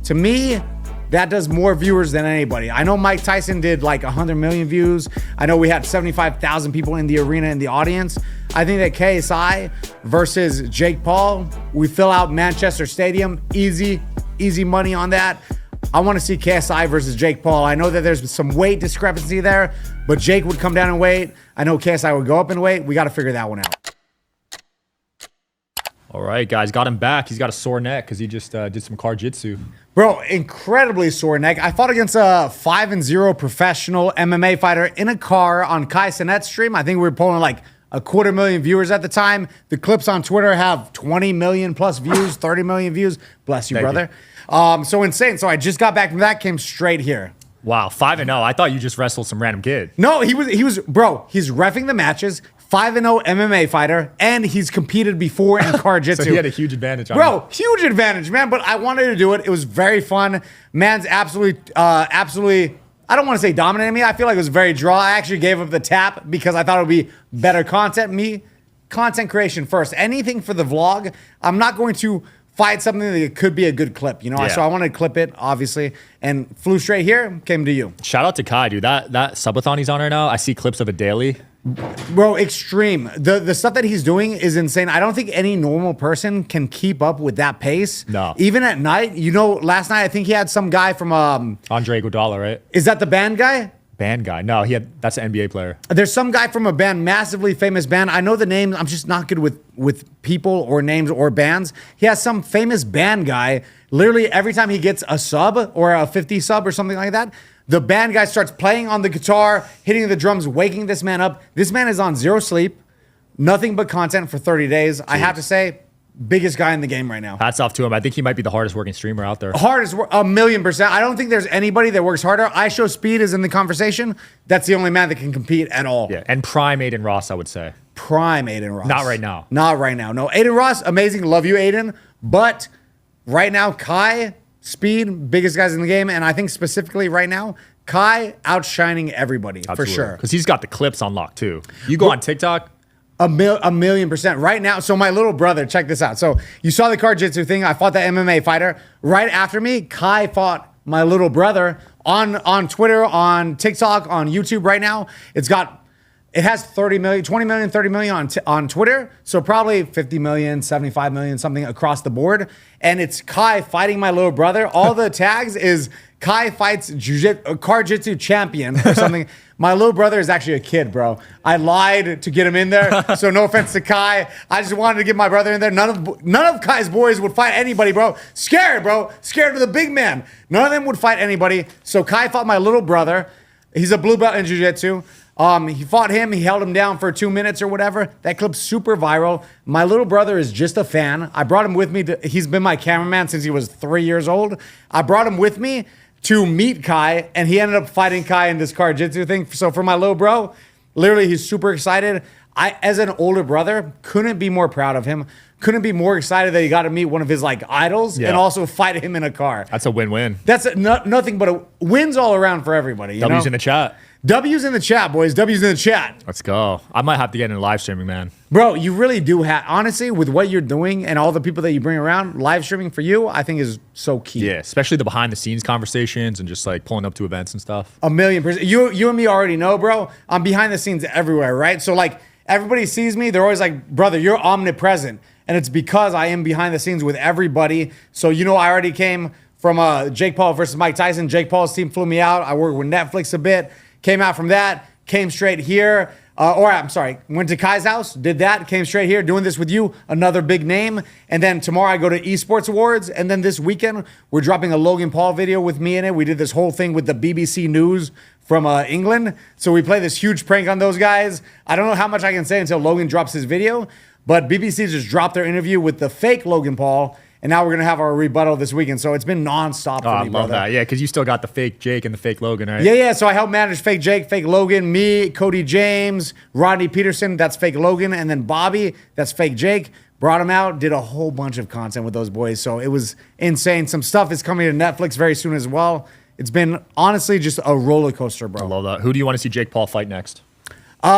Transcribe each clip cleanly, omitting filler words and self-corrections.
To me, that does more viewers than anybody. I know Mike Tyson did like 100 million views. I know we had 75,000 people in the arena in the audience. I think that KSI versus Jake Paul, we fill out Manchester Stadium. Easy money on that. I want to see KSI versus Jake Paul. I know that there's some weight discrepancy there, but Jake would come down in weight. I know KSI would go up in weight. We got to figure that one out. All right, guys, got him back. He's got a sore neck because he just did some car jitsu. Bro, incredibly sore neck. I fought against a 5-0 professional MMA fighter in a car on Cenat's stream. I think we were pulling like 250,000 viewers at the time. The clips on Twitter have 20 million plus views, 30 million views. Bless you, brother. So insane. So I just got back from that, came straight here. Wow, 5-0. I thought you just wrestled some random kid. No, he was, bro, he's reffing the matches. 5-0 MMA fighter, and he's competed before in car jitsu. So he had a huge advantage on Bro, huge advantage, man. But I wanted to do it. It was very fun. Man's absolutely, I don't want to say dominating me. I feel like it was very draw. I actually gave up the tap because I thought it would be better content. Content creation first. Anything for the vlog, I'm not going to fight something that could be a good clip, you know? Yeah. So I wanted to clip it, obviously, and flew straight here, came to you. Shout out to Kai, dude. That Subathon he's on right now, I see clips of it daily. Bro, extreme. The stuff that he's doing is insane. I don't think any normal person can keep up with that pace. No. Even at night, you know, last night I think he had some guy from Andre Iguodala, right? Is that the band guy? Band guy. No, that's an NBA player. There's some guy from a band, massively famous band. I know the names. I'm just not good with people or names or bands. He has some famous band guy. Literally every time he gets a sub or a 50 sub or something like that, the band guy starts playing on the guitar, hitting the drums, waking this man up. This man is on zero sleep, nothing but content for 30 days. Jeez. I have to say, biggest guy in the game right now. Hats off to him. I think he might be the hardest working streamer out there. Hardest, 1,000,000%. I don't think there's anybody that works harder. I Show Speed is in the conversation. That's the only man that can compete at all. Yeah, and prime Aiden Ross, I would say. Prime Aiden Ross. Not right now. Not right now. No, Aiden Ross, amazing. Love you, Aiden. But right now, Kai, Speed, biggest guys in the game. And I think specifically right now, Kai outshining everybody. Absolutely. For sure. Because he's got the clips on lock too. You go on TikTok. 1,000,000% right now. So my little brother, check this out. So you saw the car jitsu thing. I fought that MMA fighter. Right after me, Kai fought my little brother on Twitter, on TikTok, on YouTube right now. It has 30 million, 20 million, 30 million on Twitter. So probably 50 million, 75 million, something across the board. And it's Kai fighting my little brother. All the tags is Kai fights car jitsu champion or something. My little brother is actually a kid, bro. I lied to get him in there. So no offense to Kai. I just wanted to get my brother in there. None of Kai's boys would fight anybody, bro. Scared, bro. Scared of the big man. None of them would fight anybody. So Kai fought my little brother. He's a blue belt in jiu-jitsu. He fought him. He held him down for 2 minutes or whatever. That clip's super viral. My little brother is just a fan. I brought him with me. He's been my cameraman since he was 3 years old. I brought him with me to meet Kai, and he ended up fighting Kai in this car jitsu thing. So for my little bro, literally, he's super excited. I, as an older brother, couldn't be more proud of him. Couldn't be more excited that he got to meet one of his like idols and also fight him in a car. That's a win-win. That's nothing but wins all around for everybody. W's in the chat. W's in the chat, boys. W's in the chat. Let's go. I might have to get into live streaming, man. Bro, you really do have, honestly, with what you're doing and all the people that you bring around, live streaming for you, I think is so key. Yeah, especially the behind the scenes conversations and just like pulling up to events and stuff. 1,000,000%. You and me already know, bro. I'm behind the scenes everywhere, right? So like everybody sees me, they're always like, brother, you're omnipresent. And it's because I am behind the scenes with everybody. So, you know, I already came from Jake Paul versus Mike Tyson. Jake Paul's team flew me out. I worked with Netflix a bit. Came out from that, came straight here. Went to Kai's house, did that, came straight here, doing this with you, another big name. And then tomorrow I go to Esports Awards. And then this weekend, we're dropping a Logan Paul video with me in it. We did this whole thing with the BBC News from England. So we play this huge prank on those guys. I don't know how much I can say until Logan drops his video. But BBC just dropped their interview with the fake Logan Paul. And now we're going to have our rebuttal this weekend. So it's been nonstop for me, I love brother. that. Yeah, because you still got the fake Jake and the fake Logan, right? Yeah. So I helped manage fake Jake, fake Logan, me, Cody James, Rodney Peterson, that's fake Logan, and then Bobby, that's fake Jake. Brought him out, did a whole bunch of content with those boys. So it was insane. Some stuff is coming to Netflix very soon as well. It's been honestly just a roller coaster, bro. I love that. Who do you want to see Jake Paul fight next?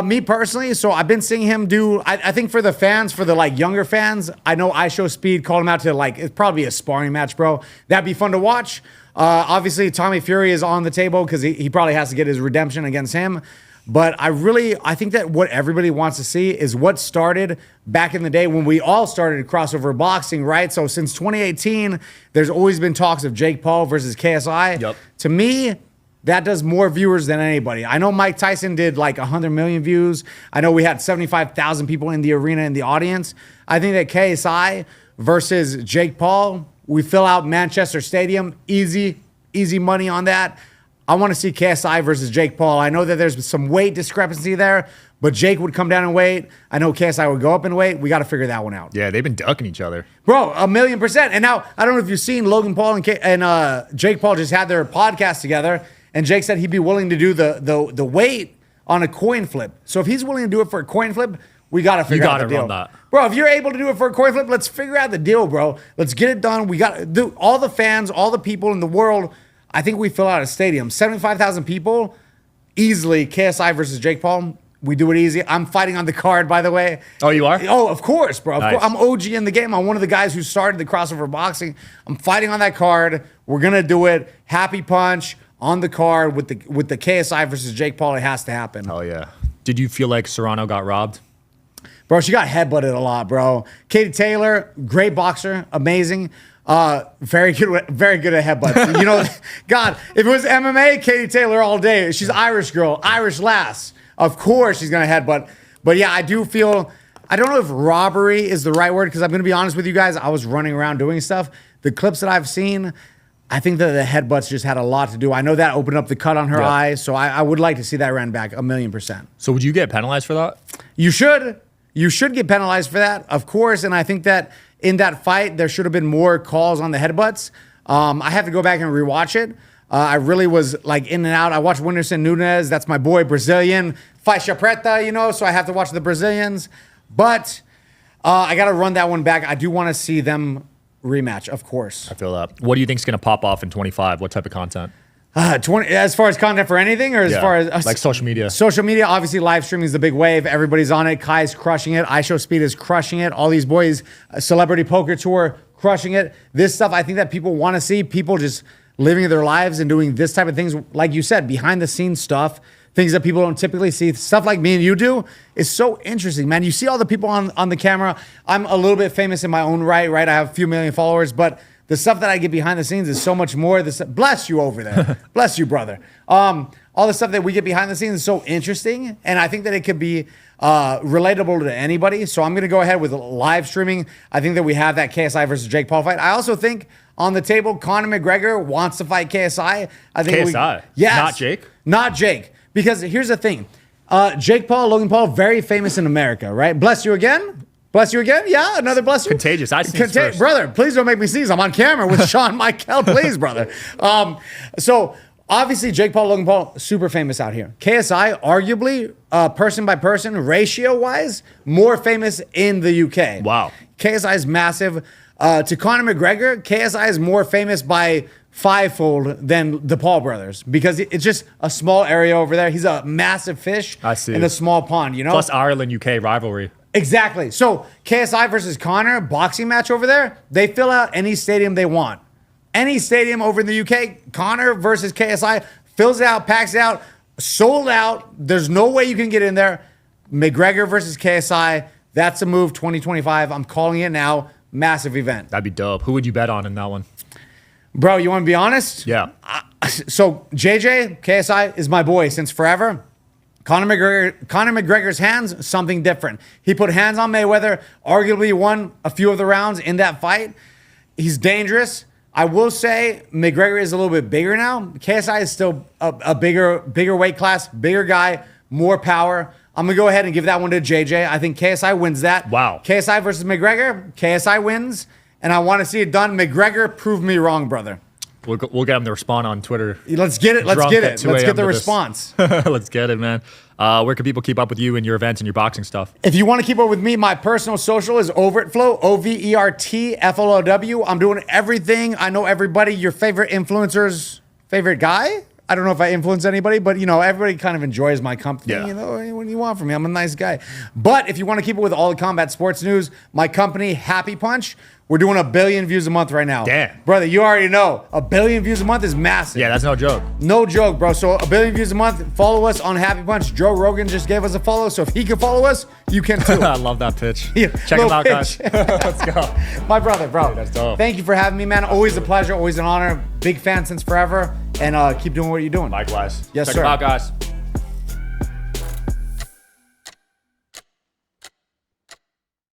Me personally, so I've been seeing him do, I think for the fans, for the like younger fans, I know I Show Speed called him out to like, it's probably a sparring match, bro. That'd be fun to watch. Obviously, Tommy Fury is on the table because he probably has to get his redemption against him. But I think that what everybody wants to see is what started back in the day when we all started crossover boxing, right? So since 2018, there's always been talks of Jake Paul versus KSI. Yep. To me, that does more viewers than anybody. I know Mike Tyson did like 100 million views. I know we had 75,000 people in the arena in the audience. I think that KSI versus Jake Paul, we fill out Manchester Stadium. Easy money on that. I want to see KSI versus Jake Paul. I know that there's some weight discrepancy there, but Jake would come down in weight. I know KSI would go up in weight. We got to figure that one out. Yeah, they've been ducking each other. Bro, 1,000,000%. And now, I don't know if you've seen Logan Paul and Jake Paul just had their podcast together, and Jake said he'd be willing to do the weight on a coin flip. So if he's willing to do it for a coin flip, we got to figure out the deal. Run that. Bro, if you're able to do it for a coin flip, let's figure out the deal, bro. Let's get it done. We got to do all the fans, all the people in the world. I think we fill out a stadium. 75,000 people, easily. KSI versus Jake Paul. We do it easy. I'm fighting on the card, by the way. Oh, you are? Oh, of course, bro. Nice. I'm OG in the game. I'm one of the guys who started the crossover boxing. I'm fighting on that card. We're going to do it. Happy punch on the card with the KSI versus Jake Paul. It has to happen. Oh, yeah. Did you feel like Serrano got robbed? Bro, she got headbutted a lot, bro. Katie Taylor, great boxer, amazing. Very good at headbutts. You know, God, if it was MMA, Katie Taylor all day. She's Irish girl, Irish lass. Of course she's gonna headbutt. But yeah, I do feel, I don't know if robbery is the right word, because I'm gonna be honest with you guys, I was running around doing stuff. The clips that I've seen, I think that the headbutts just had a lot to do. I know that opened up the cut on her eye, so I would like to see that ran back 1,000,000%. So would you get penalized for that? You should. You should get penalized for that, of course. And I think that in that fight, there should have been more calls on the headbutts. I have to go back and rewatch it. I really was like in and out. I watched Whindersson Nunes. That's my boy, Brazilian. Faixa Preta, you know, so I have to watch the Brazilians. But I got to run that one back. I do want to see them rematch, of course. I feel that. What do you think is going to pop off in 25? What type of content? 20, as far as content for anything, or as far as like social media? Social media, obviously, live streaming is the big wave. Everybody's on it. Kai's crushing it. I Show Speed is crushing it. All these boys, Celebrity Poker Tour, crushing it. This stuff, I think that people want to see. People just living their lives and doing this type of things, like you said, behind the scenes stuff. Things that people don't typically see. Stuff like me and you do is so interesting, man. You see all the people on the camera. I'm a little bit famous in my own right? I have a few million followers, but the stuff that I get behind the scenes is so much more. Bless you over there. Bless you, brother. All the stuff that we get behind the scenes is so interesting, and I think that it could be relatable to anybody. So I'm going to go ahead with live streaming. I think that we have that KSI versus Jake Paul fight. I also think on the table, Conor McGregor wants to fight KSI. I think KSI? Yes. Not Jake? Not Jake. Because here's the thing. Jake Paul, Logan Paul, very famous in America, right? Bless you again. Bless you again? Yeah, another bless you. Contagious. I sneeze first. Brother, please don't make me sneeze. I'm on camera with Sean Michael, please, brother. So obviously, Jake Paul, Logan Paul, super famous out here. KSI, arguably, person by person, ratio-wise, more famous in the UK. Wow. KSI is massive. To Conor McGregor, KSI is more famous by fivefold than the Paul brothers, because it's just a small area over there. He's a massive fish in a small pond, you know? Plus Ireland-UK rivalry. Exactly. So KSI versus Conor, boxing match over there, they fill out any stadium they want. Any stadium over in the UK, Conor versus KSI, fills it out, packs it out, sold out. There's no way you can get in there. McGregor versus KSI, that's a move 2025. I'm calling it now. Massive event. That'd be dope. Who would you bet on in that one? Bro, you want to be honest? Yeah. So JJ, KSI, is my boy since forever. Conor McGregor's hands, something different. He put hands on Mayweather, arguably won a few of the rounds in that fight. He's dangerous. I will say McGregor is a little bit bigger now. KSI is still a bigger weight class, bigger guy, more power. I'm going to go ahead and give that one to JJ. I think KSI wins that. Wow. KSI versus McGregor, KSI wins, and I want to see it done. McGregor, prove me wrong, brother. We'll get him to respond on Twitter. Let's get it. Let's get it. Let's get the response. Let's get it, man. Where can people keep up with you and your events and your boxing stuff? If you want to keep up with me, my personal social is Overtflow, Overtflow. I'm doing everything. I know everybody. Your favorite influencer's favorite guy I don't know if I influence anybody, but you know, everybody kind of enjoys my company. Yeah. You know, what do you want from me? I'm a nice guy. But if you want to keep it with all the combat sports news, my company, Happy Punch, we're doing 1 billion views a month right now. Damn. Brother, you already know 1 billion views a month is massive. Yeah, that's no joke. No joke, bro. So 1 billion views a month. Follow us on Happy Punch. Joe Rogan just gave us a follow. So if he can follow us, you can too. I love that pitch. Yeah, Check him little out, guys. pitch. Let's go. My brother, bro. Dude, that's dope. Thank you for having me, man. Always a pleasure. Always an honor. Big fan since forever. And keep doing what you're doing. Likewise. Yes, Check sir. him out, guys.